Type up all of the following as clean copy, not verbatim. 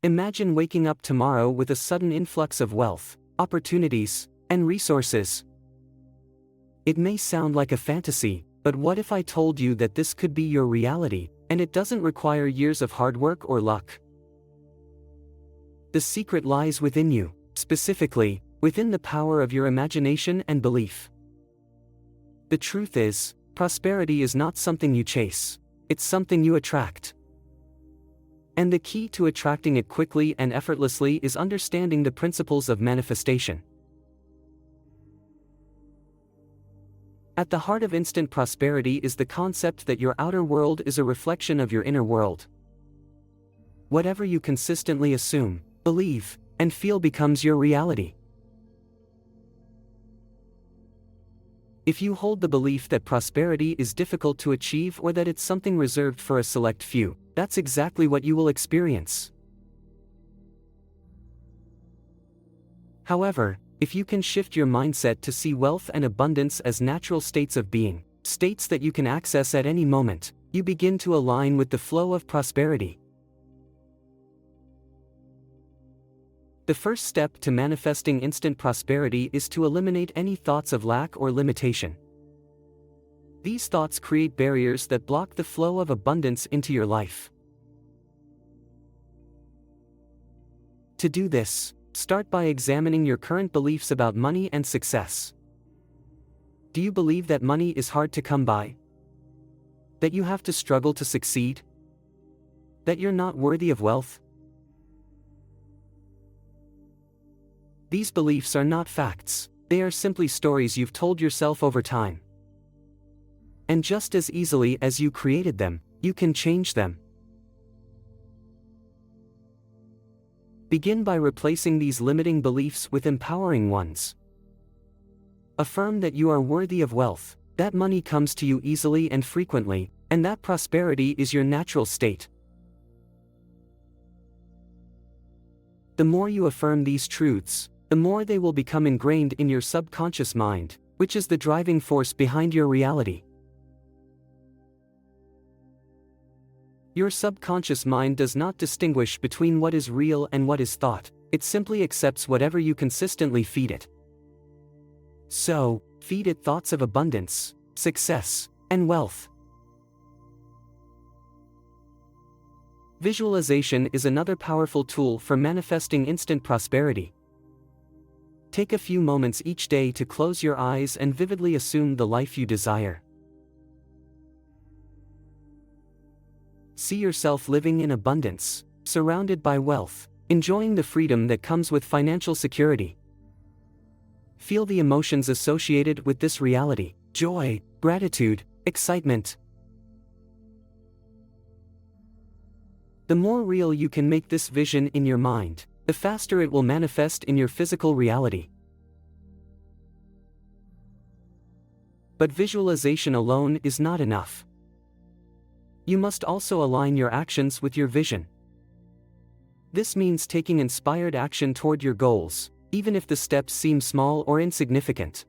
Imagine waking up tomorrow with a sudden influx of wealth, opportunities, and resources. It may sound like a fantasy, but what if I told you that this could be your reality, and it doesn't require years of hard work or luck? The secret lies within you, specifically, within the power of your imagination and belief. The truth is, prosperity is not something you chase, it's something you attract. And the key to attracting it quickly and effortlessly is understanding the principles of manifestation. At the heart of instant prosperity is the concept that your outer world is a reflection of your inner world. Whatever you consistently assume, believe, and feel becomes your reality. If you hold the belief that prosperity is difficult to achieve or that it's something reserved for a select few, that's exactly what you will experience. However, if you can shift your mindset to see wealth and abundance as natural states of being, states that you can access at any moment, you begin to align with the flow of prosperity. The first step to manifesting instant prosperity is to eliminate any thoughts of lack or limitation. These thoughts create barriers that block the flow of abundance into your life. To do this, start by examining your current beliefs about money and success. Do you believe that money is hard to come by? That you have to struggle to succeed? That you're not worthy of wealth? These beliefs are not facts, they are simply stories you've told yourself over time. And just as easily as you created them, you can change them. Begin by replacing these limiting beliefs with empowering ones. Affirm that you are worthy of wealth, that money comes to you easily and frequently, and that prosperity is your natural state. The more you affirm these truths, the more they will become ingrained in your subconscious mind, which is the driving force behind your reality. Your subconscious mind does not distinguish between what is real and what is thought, it simply accepts whatever you consistently feed it. So, feed it thoughts of abundance, success, and wealth. Visualization is another powerful tool for manifesting instant prosperity. Take a few moments each day to close your eyes and vividly assume the life you desire. See yourself living in abundance, surrounded by wealth, enjoying the freedom that comes with financial security. Feel the emotions associated with this reality: joy, gratitude, excitement. The more real you can make this vision in your mind, the faster it will manifest in your physical reality. But visualization alone is not enough. You must also align your actions with your vision. This means taking inspired action toward your goals, even if the steps seem small or insignificant.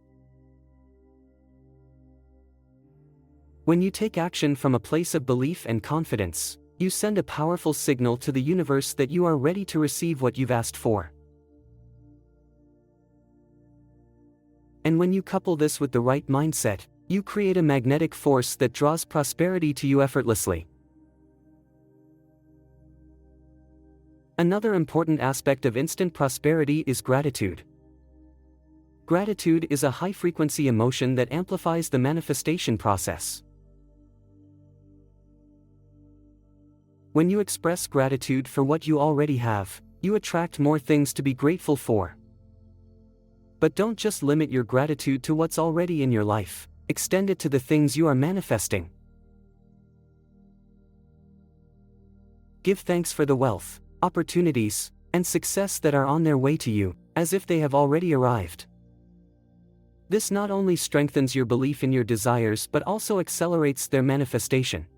When you take action from a place of belief and confidence, you send a powerful signal to the universe that you are ready to receive what you've asked for. And when you couple this with the right mindset, you create a magnetic force that draws prosperity to you effortlessly. Another important aspect of instant prosperity is gratitude. Gratitude is a high-frequency emotion that amplifies the manifestation process. When you express gratitude for what you already have, you attract more things to be grateful for. But don't just limit your gratitude to what's already in your life, extend it to the things you are manifesting. Give thanks for the wealth, opportunities, and success that are on their way to you, as if they have already arrived. This not only strengthens your belief in your desires but also accelerates their manifestation.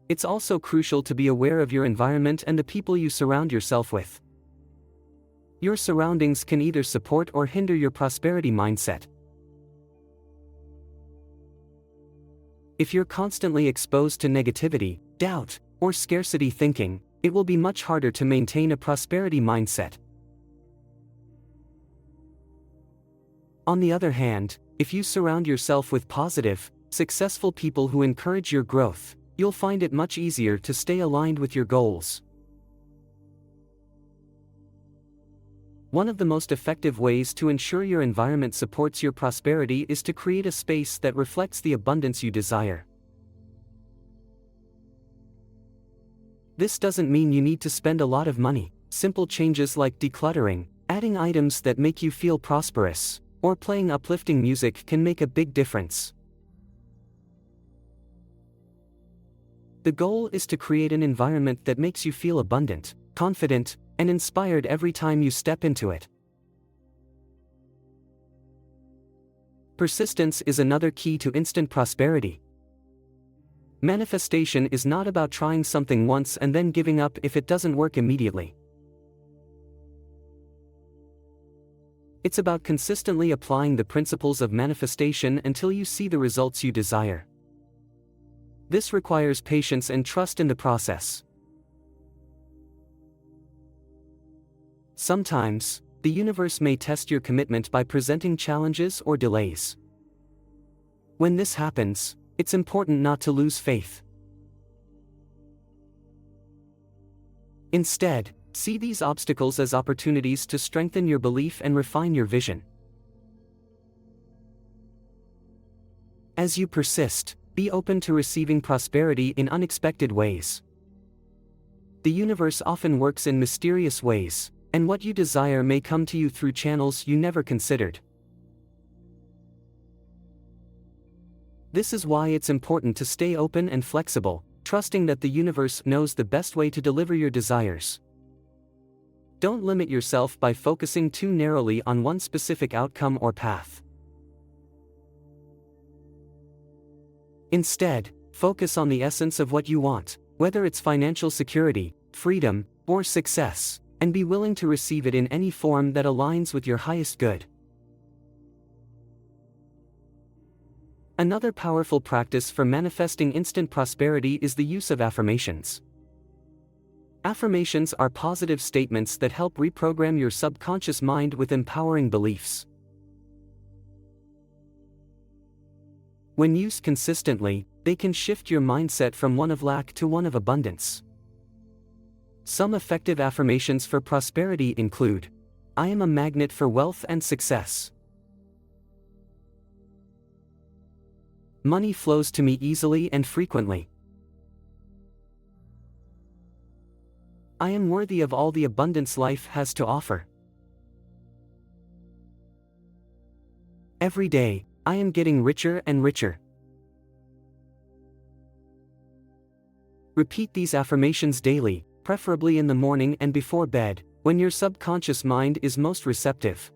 It's also crucial to be aware of your environment and the people you surround yourself with. Your surroundings can either support or hinder your prosperity mindset. If you're constantly exposed to negativity, doubt, or scarcity thinking, it will be much harder to maintain a prosperity mindset. On the other hand, if you surround yourself with positive, successful people who encourage your growth, you'll find it much easier to stay aligned with your goals. One of the most effective ways to ensure your environment supports your prosperity is to create a space that reflects the abundance you desire. This doesn't mean you need to spend a lot of money. Simple changes like decluttering, adding items that make you feel prosperous, or playing uplifting music can make a big difference. The goal is to create an environment that makes you feel abundant, confident, and inspired every time you step into it. Persistence is another key to instant prosperity. Manifestation is not about trying something once and then giving up if it doesn't work immediately. It's about consistently applying the principles of manifestation until you see the results you desire. This requires patience and trust in the process. Sometimes, the universe may test your commitment by presenting challenges or delays. When this happens, it's important not to lose faith. Instead, see these obstacles as opportunities to strengthen your belief and refine your vision. As you persist, be open to receiving prosperity in unexpected ways. The universe often works in mysterious ways, and what you desire may come to you through channels you never considered. This is why it's important to stay open and flexible, trusting that the universe knows the best way to deliver your desires. Don't limit yourself by focusing too narrowly on one specific outcome or path. Instead, focus on the essence of what you want, whether it's financial security, freedom, or success, and be willing to receive it in any form that aligns with your highest good. Another powerful practice for manifesting instant prosperity is the use of affirmations. Affirmations are positive statements that help reprogram your subconscious mind with empowering beliefs. When used consistently, they can shift your mindset from one of lack to one of abundance. Some effective affirmations for prosperity include: I am a magnet for wealth and success. Money flows to me easily and frequently. I am worthy of all the abundance life has to offer. Every day, I am getting richer and richer. Repeat these affirmations daily, preferably in the morning and before bed, when your subconscious mind is most receptive.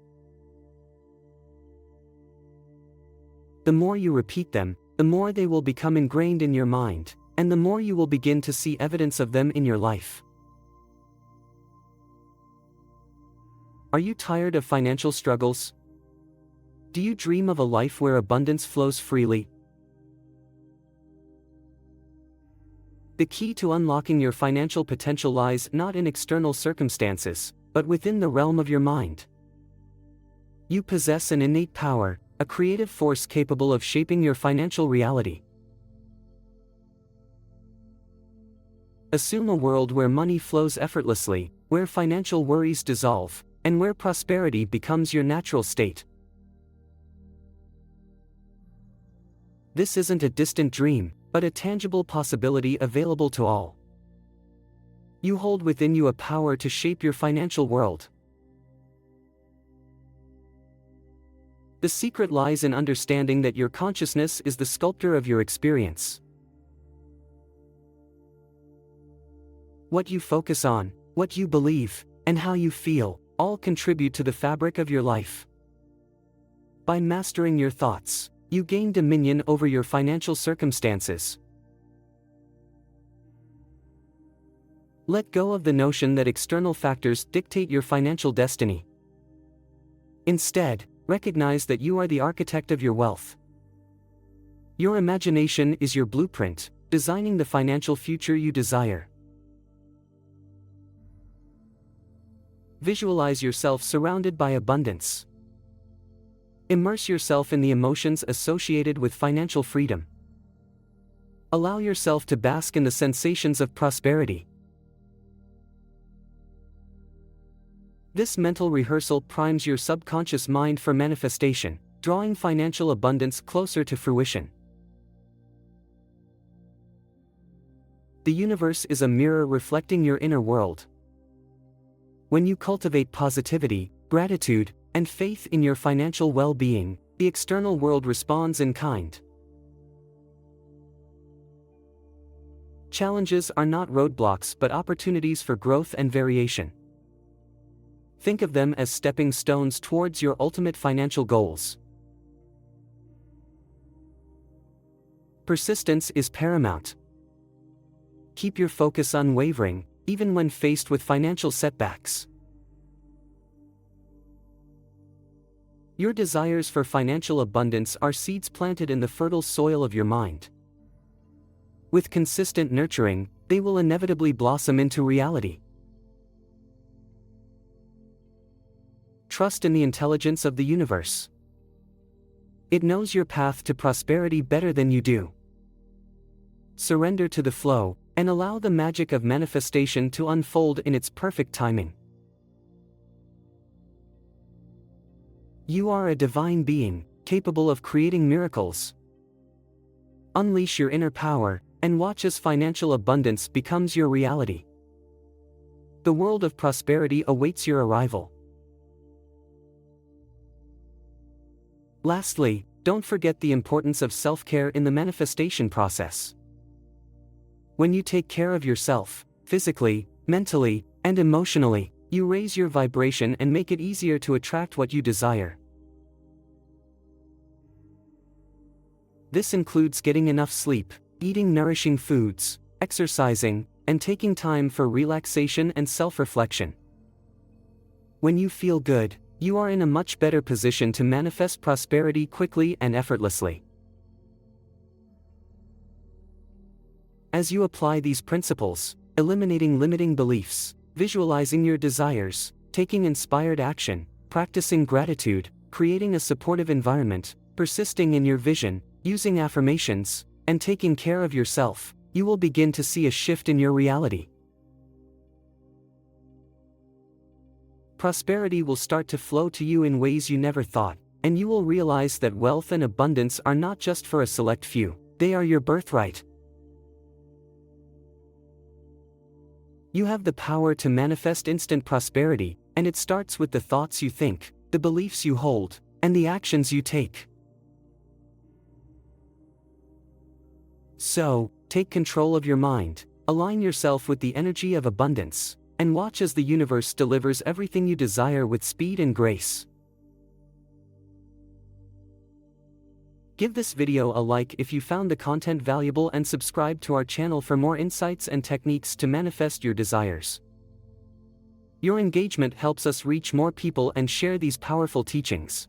The more you repeat them, the more they will become ingrained in your mind, and the more you will begin to see evidence of them in your life. Are you tired of financial struggles? Do you dream of a life where abundance flows freely? The key to unlocking your financial potential lies not in external circumstances, but within the realm of your mind. You possess an innate power, a creative force capable of shaping your financial reality. Assume a world where money flows effortlessly, where financial worries dissolve, and where prosperity becomes your natural state. This isn't a distant dream, but a tangible possibility available to all. You hold within you a power to shape your financial world. The secret lies in understanding that your consciousness is the sculptor of your experience. What you focus on, what you believe, and how you feel, all contribute to the fabric of your life. By mastering your thoughts, you gain dominion over your financial circumstances. Let go of the notion that external factors dictate your financial destiny. Instead, recognize that you are the architect of your wealth. Your imagination is your blueprint, designing the financial future you desire. Visualize yourself surrounded by abundance. Immerse yourself in the emotions associated with financial freedom. Allow yourself to bask in the sensations of prosperity. This mental rehearsal primes your subconscious mind for manifestation, drawing financial abundance closer to fruition. The universe is a mirror reflecting your inner world. When you cultivate positivity, gratitude, and faith in your financial well-being, the external world responds in kind. Challenges are not roadblocks but opportunities for growth and variation. Think of them as stepping stones towards your ultimate financial goals. Persistence is paramount. Keep your focus unwavering, even when faced with financial setbacks. Your desires for financial abundance are seeds planted in the fertile soil of your mind. With consistent nurturing, they will inevitably blossom into reality. Trust in the intelligence of the universe. It knows your path to prosperity better than you do. Surrender to the flow, and allow the magic of manifestation to unfold in its perfect timing. You are a divine being, capable of creating miracles. Unleash your inner power, and watch as financial abundance becomes your reality. The world of prosperity awaits your arrival. Lastly, don't forget the importance of self-care in the manifestation process. When you take care of yourself, physically, mentally, and emotionally, you raise your vibration and make it easier to attract what you desire. This includes getting enough sleep, eating nourishing foods, exercising, and taking time for relaxation and self-reflection. When you feel good, you are in a much better position to manifest prosperity quickly and effortlessly. As you apply these principles, eliminating limiting beliefs, visualizing your desires, taking inspired action, practicing gratitude, creating a supportive environment, persisting in your vision, using affirmations, and taking care of yourself, you will begin to see a shift in your reality. Prosperity will start to flow to you in ways you never thought, and you will realize that wealth and abundance are not just for a select few, they are your birthright. You have the power to manifest instant prosperity, and it starts with the thoughts you think, the beliefs you hold, and the actions you take. So, take control of your mind, align yourself with the energy of abundance, and watch as the universe delivers everything you desire with speed and grace. Give this video a like if you found the content valuable and subscribe to our channel for more insights and techniques to manifest your desires. Your engagement helps us reach more people and share these powerful teachings.